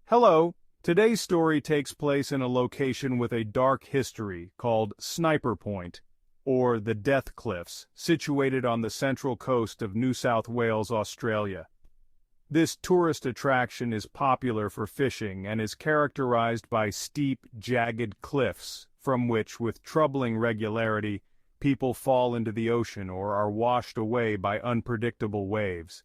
Hello, today's story takes place in a location with a dark history called Sniper Point, or the Death Cliffs, situated on the central coast of New South Wales, Australia. This tourist attraction is popular for fishing and is characterized by steep, jagged cliffs, from which, with troubling regularity, people fall into the ocean or are washed away by unpredictable waves.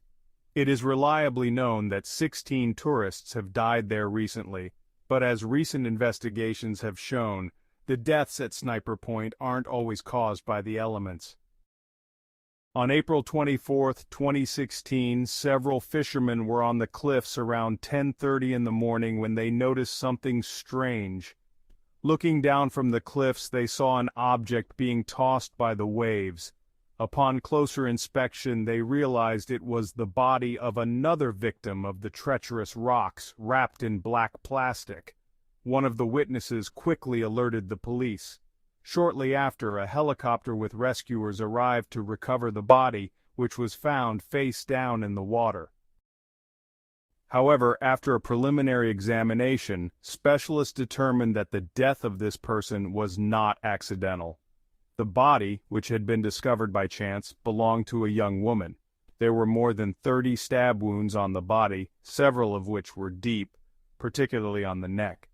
It is reliably known that 16 tourists have died there recently, but as recent investigations have shown, the deaths at Sniper Point aren't always caused by the elements. On April 24, 2016, several fishermen were on the cliffs around 10:30 in the morning when they noticed something strange. Looking down from the cliffs, they saw an object being tossed by the waves. Upon closer inspection, they realized it was the body of another victim of the treacherous rocks wrapped in black plastic. One of the witnesses quickly alerted the police. Shortly after, a helicopter with rescuers arrived to recover the body, which was found face down in the water. However, after a preliminary examination, specialists determined that the death of this person was not accidental. The body, which had been discovered by chance, belonged to a young woman. There were more than 30 stab wounds on the body, several of which were deep, particularly on the neck.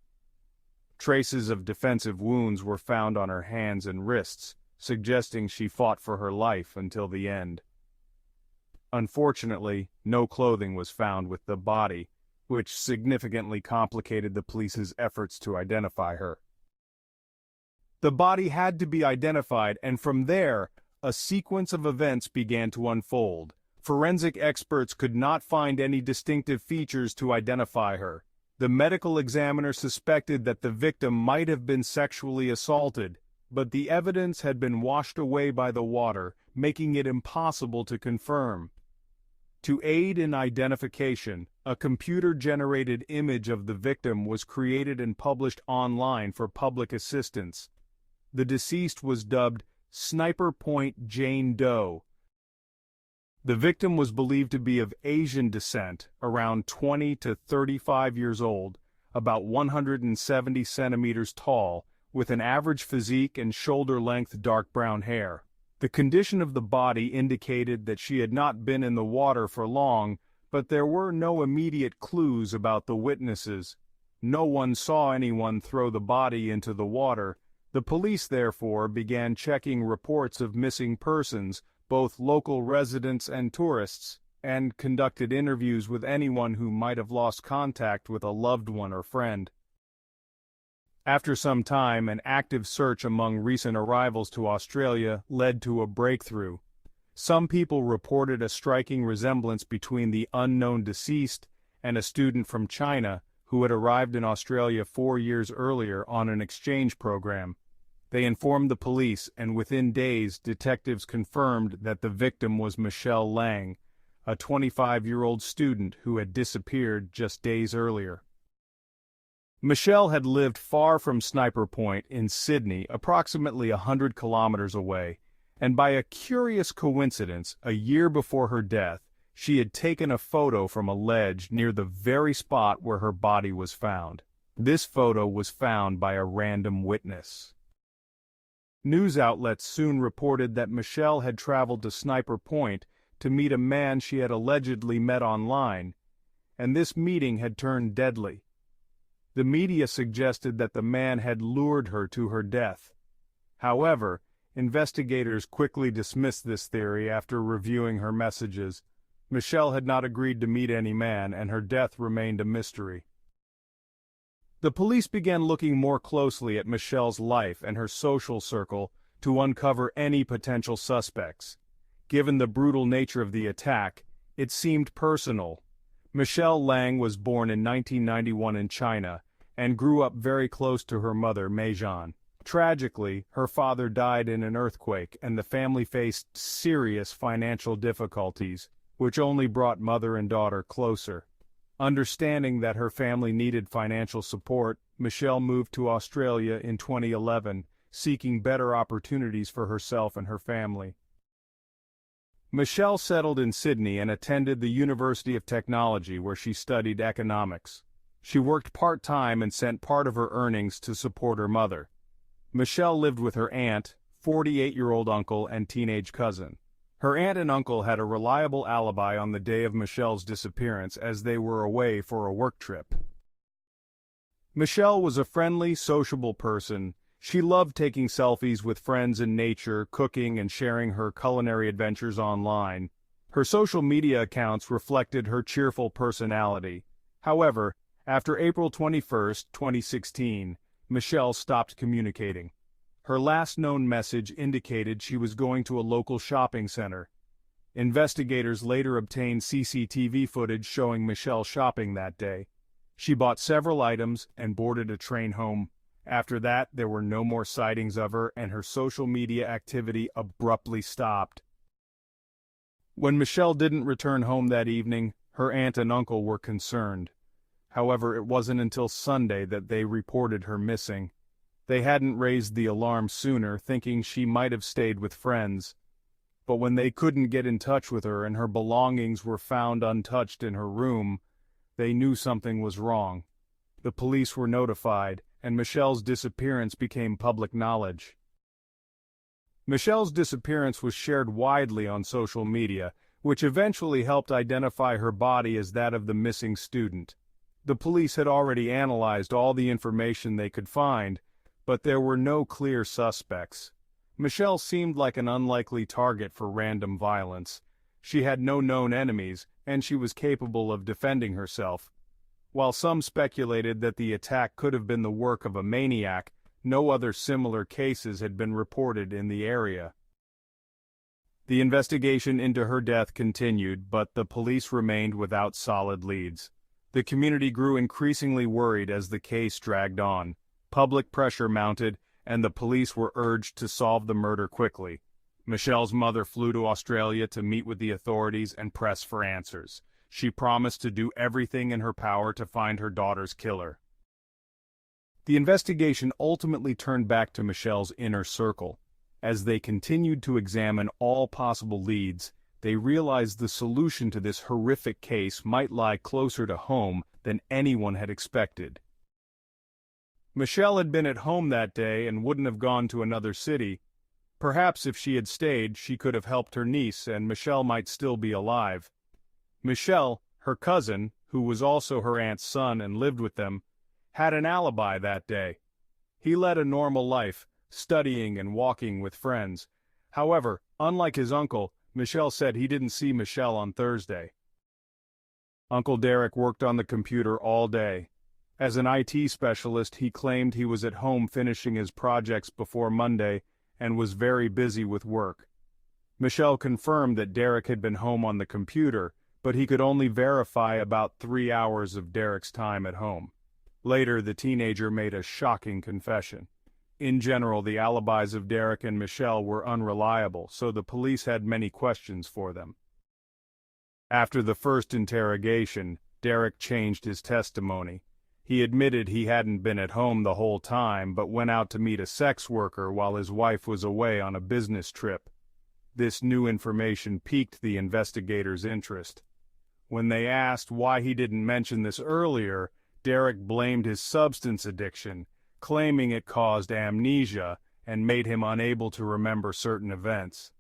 Traces of defensive wounds were found on her hands and wrists, suggesting she fought for her life until the end. Unfortunately, no clothing was found with the body, which significantly complicated the police's efforts to identify her. The body had to be identified, and from there, a sequence of events began to unfold. Forensic experts could not find any distinctive features to identify her. The medical examiner suspected that the victim might have been sexually assaulted, but the evidence had been washed away by the water, making it impossible to confirm. To aid in identification, a computer-generated image of the victim was created and published online for public assistance. The deceased was dubbed Sniper Point Jane Doe. The victim was believed to be of Asian descent, around 20 to 35 years old, about 170 centimeters tall, with an average physique and shoulder-length dark brown hair. The condition of the body indicated that she had not been in the water for long, but there were no immediate clues about the witnesses. No one saw anyone throw the body into the water. The police, therefore, began checking reports of missing persons, both local residents and tourists, and conducted interviews with anyone who might have lost contact with a loved one or friend. After some time, an active search among recent arrivals to Australia led to a breakthrough. Some people reported a striking resemblance between the unknown deceased and a student from China who had arrived in Australia 4 years earlier on an exchange program. They informed the police, and within days, detectives confirmed that the victim was Michele Leng, a 25-year-old student who had disappeared just days earlier. Michele had lived far from Sniper Point in Sydney, approximately 100 kilometers away, and by a curious coincidence, a year before her death, she had taken a photo from a ledge near the very spot where her body was found. This photo was found by a random witness. News outlets soon reported that Michele had traveled to Sniper Point to meet a man she had allegedly met online, and this meeting had turned deadly. The media suggested that the man had lured her to her death. However, investigators quickly dismissed this theory after reviewing her messages. Michele had not agreed to meet any man, and her death remained a mystery. The police began looking more closely at Michele's life and her social circle to uncover any potential suspects. Given the brutal nature of the attack, it seemed personal. Michele Leng was born in 1991 in China and grew up very close to her mother, Meijan. Tragically, her father died in an earthquake, and the family faced serious financial difficulties, which only brought mother and daughter closer. Understanding that her family needed financial support, Michele moved to Australia in 2011, seeking better opportunities for herself and her family. Michele settled in Sydney and attended the University of Technology, where she studied economics. She worked part-time and sent part of her earnings to support her mother. Michele lived with her aunt, 48-year-old uncle, and teenage cousin. Her aunt and uncle had a reliable alibi on the day of Michele's disappearance as they were away for a work trip. Michele was a friendly, sociable person. She loved taking selfies with friends in nature, cooking, and sharing her culinary adventures online. Her social media accounts reflected her cheerful personality. However, after April 21, 2016, Michele stopped communicating. Her last known message indicated she was going to a local shopping center. Investigators later obtained CCTV footage showing Michele shopping that day. She bought several items and boarded a train home. After that, there were no more sightings of her, and her social media activity abruptly stopped. When Michele didn't return home that evening, her aunt and uncle were concerned. However, it wasn't until Sunday that they reported her missing. They hadn't raised the alarm sooner, thinking she might have stayed with friends. But when they couldn't get in touch with her and her belongings were found untouched in her room, they knew something was wrong. The police were notified, and Michele's disappearance became public knowledge. Michele's disappearance was shared widely on social media, which eventually helped identify her body as that of the missing student. The police had already analyzed all the information they could find, but there were no clear suspects. Michele seemed like an unlikely target for random violence. She had no known enemies, and she was capable of defending herself. While some speculated that the attack could have been the work of a maniac, no other similar cases had been reported in the area. The investigation into her death continued, but the police remained without solid leads. The community grew increasingly worried as the case dragged on. Public pressure mounted, and the police were urged to solve the murder quickly. Michele's mother flew to Australia to meet with the authorities and press for answers. She promised to do everything in her power to find her daughter's killer. The investigation ultimately turned back to Michele's inner circle. As they continued to examine all possible leads, they realized the solution to this horrific case might lie closer to home than anyone had expected. Michele had been at home that day and wouldn't have gone to another city. Perhaps if she had stayed, she could have helped her niece and Michele might still be alive. Michele, her cousin, who was also her aunt's son and lived with them, had an alibi that day. He led a normal life, studying and walking with friends. However, unlike his uncle, Michele said he didn't see Michele on Thursday. Uncle Derek worked on the computer all day. As an IT specialist, he claimed he was at home finishing his projects before Monday and was very busy with work. Michele confirmed that Derek had been home on the computer, but he could only verify about 3 hours of Derek's time at home. Later, the teenager made a shocking confession. In general, the alibis of Derek and Michele were unreliable, so the police had many questions for them. After the first interrogation, Derek changed his testimony. He admitted he hadn't been at home the whole time but went out to meet a sex worker while his wife was away on a business trip. This new information piqued the investigators' interest. When they asked why he didn't mention this earlier, Derek blamed his substance addiction, claiming it caused amnesia and made him unable to remember certain events.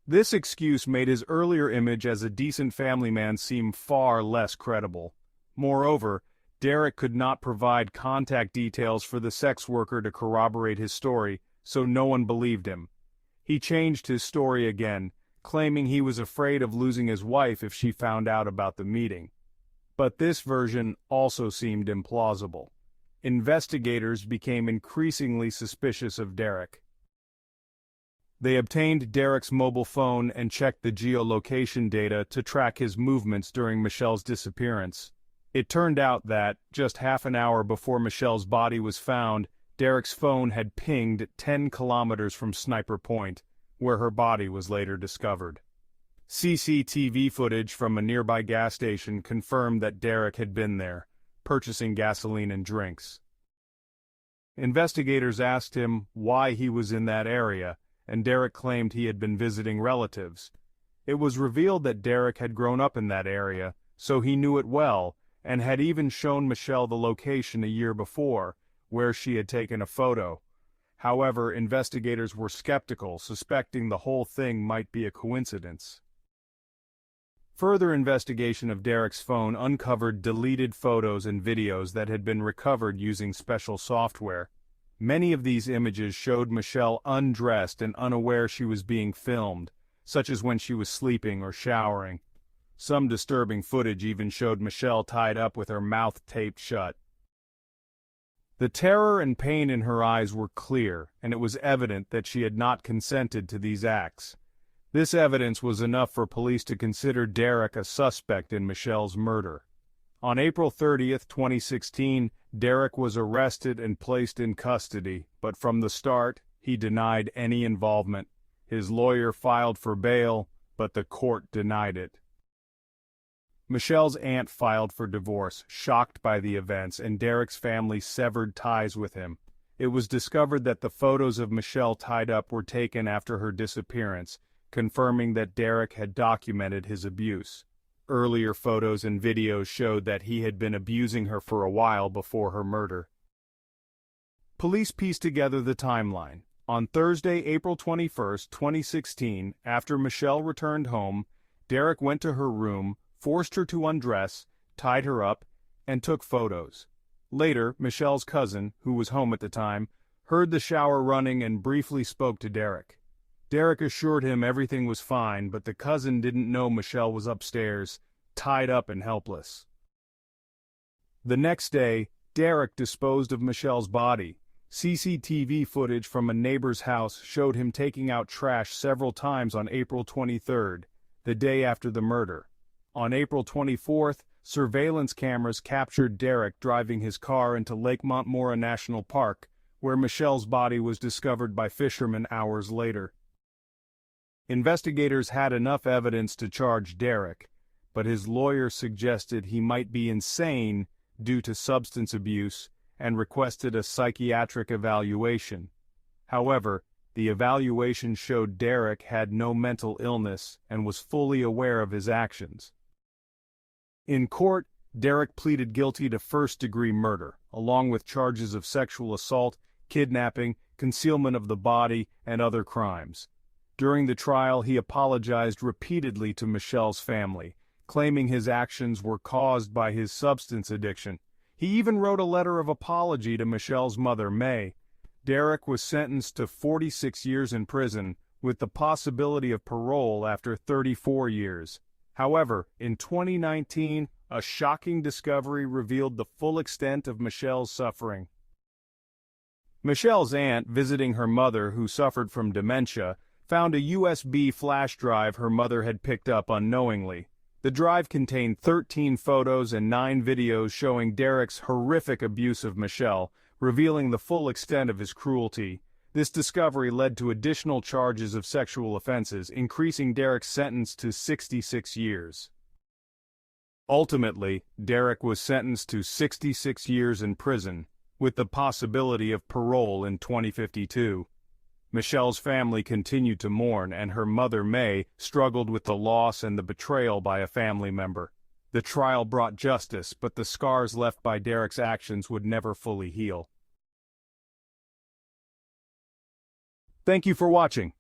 This excuse made his earlier image as a decent family man seem far less credible. Moreover, Derek could not provide contact details for the sex worker to corroborate his story, so no one believed him. He changed his story again, claiming he was afraid of losing his wife if she found out about the meeting. But this version also seemed implausible. Investigators became increasingly suspicious of Derek. They obtained Derek's mobile phone and checked the geolocation data to track his movements during Michele's disappearance. It turned out that, just half an hour before Michele's body was found, Derek's phone had pinged 10 kilometers from Sniper Point, where her body was later discovered. CCTV footage from a nearby gas station confirmed that Derek had been there, purchasing gasoline and drinks. Investigators asked him why he was in that area, and Derek claimed he had been visiting relatives. It was revealed that Derek had grown up in that area, so he knew it well, and had even shown Michele the location a year before, where she had taken a photo. However, investigators were skeptical, suspecting the whole thing might be a coincidence. Further investigation of Derek's phone uncovered deleted photos and videos that had been recovered using special software. Many of these images showed Michele undressed and unaware she was being filmed, such as when she was sleeping or showering. Some disturbing footage even showed Michele tied up with her mouth taped shut. The terror and pain in her eyes were clear, and it was evident that she had not consented to these acts. This evidence was enough for police to consider Derek a suspect in Michele's murder. On April 30, 2016, Derek was arrested and placed in custody, but from the start, he denied any involvement. His lawyer filed for bail, but the court denied it. Michele's aunt filed for divorce, shocked by the events, and Derek's family severed ties with him. It was discovered that the photos of Michele tied up were taken after her disappearance, confirming that Derek had documented his abuse. Earlier photos and videos showed that he had been abusing her for a while before her murder. Police pieced together the timeline. On Thursday, April 21, 2016, after Michele returned home, Derek went to her room, forced her to undress, tied her up, and took photos. Later, Michele's cousin, who was home at the time, heard the shower running and briefly spoke to Derek. Derek assured him everything was fine, but the cousin didn't know Michele was upstairs, tied up and helpless. The next day, Derek disposed of Michele's body. CCTV footage from a neighbor's house showed him taking out trash several times on April 23, the day after the murder. On April 24, surveillance cameras captured Derek driving his car into Lake Montmora National Park, where Michele's body was discovered by fishermen hours later. Investigators had enough evidence to charge Derek, but his lawyer suggested he might be insane due to substance abuse and requested a psychiatric evaluation. However, the evaluation showed Derek had no mental illness and was fully aware of his actions. In court, Derek pleaded guilty to first-degree murder, along with charges of sexual assault, kidnapping, concealment of the body, and other crimes. During the trial, he apologized repeatedly to Michele's family, claiming his actions were caused by his substance addiction. He even wrote a letter of apology to Michele's mother, May. Derek was sentenced to 46 years in prison, with the possibility of parole after 34 years. However, in 2019, a shocking discovery revealed the full extent of Michele's suffering. Michele's aunt, visiting her mother who suffered from dementia, found a USB flash drive her mother had picked up unknowingly. The drive contained 13 photos and 9 videos showing Derek's horrific abuse of Michele, revealing the full extent of his cruelty. This discovery led to additional charges of sexual offenses, increasing Derek's sentence to 66 years. Ultimately, Derek was sentenced to 66 years in prison, with the possibility of parole in 2052. Michele's family continued to mourn, and her mother, May, struggled with the loss and the betrayal by a family member. The trial brought justice, but the scars left by Derek's actions would never fully heal. Thank you for watching.